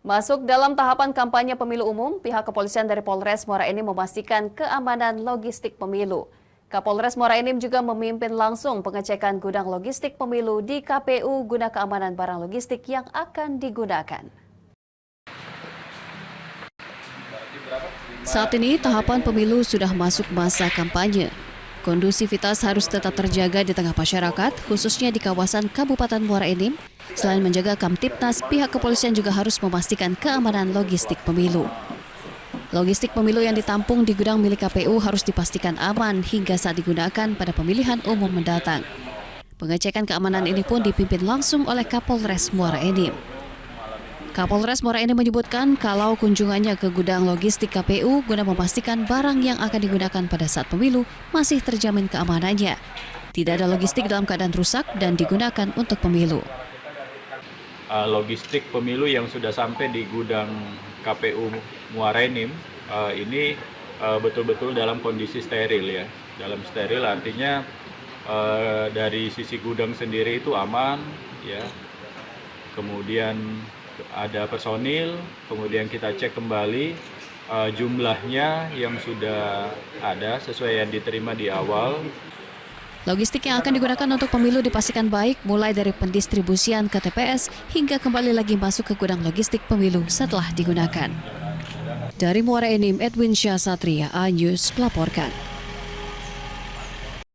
Masuk dalam tahapan kampanye pemilu umum, pihak kepolisian dari Polres Muara Enim memastikan keamanan logistik pemilu. Kapolres Muara Enim juga memimpin langsung pengecekan gudang logistik pemilu di KPU guna keamanan barang logistik yang akan digunakan. Saat ini tahapan pemilu sudah masuk masa kampanye. Kondusivitas harus tetap terjaga di tengah masyarakat, khususnya di kawasan Kabupaten Muara Enim. Selain menjaga Kamtipnas, pihak kepolisian juga harus memastikan keamanan logistik pemilu. Logistik pemilu yang ditampung di gudang milik KPU harus dipastikan aman hingga saat digunakan pada pemilihan umum mendatang. Pengecekan keamanan ini pun dipimpin langsung oleh Kapolres Muara Enim. Kapolres Muara Enim menyebutkan kalau kunjungannya ke gudang logistik KPU guna memastikan barang yang akan digunakan pada saat pemilu masih terjamin keamanannya. Tidak ada logistik dalam keadaan rusak dan digunakan untuk pemilu. Logistik pemilu yang sudah sampai di gudang KPU Muara Enim ini betul-betul dalam kondisi steril ya. Dalam steril artinya dari sisi gudang sendiri itu aman ya. Kemudian ada personil, kemudian kita cek kembali jumlahnya yang sudah ada sesuai yang diterima di awal. Logistik yang akan digunakan untuk pemilu dipastikan baik mulai dari pendistribusian ke TPS hingga kembali lagi masuk ke gudang logistik pemilu setelah digunakan. Dari Muara Enim, Edwin Syah Satria, A News melaporkan.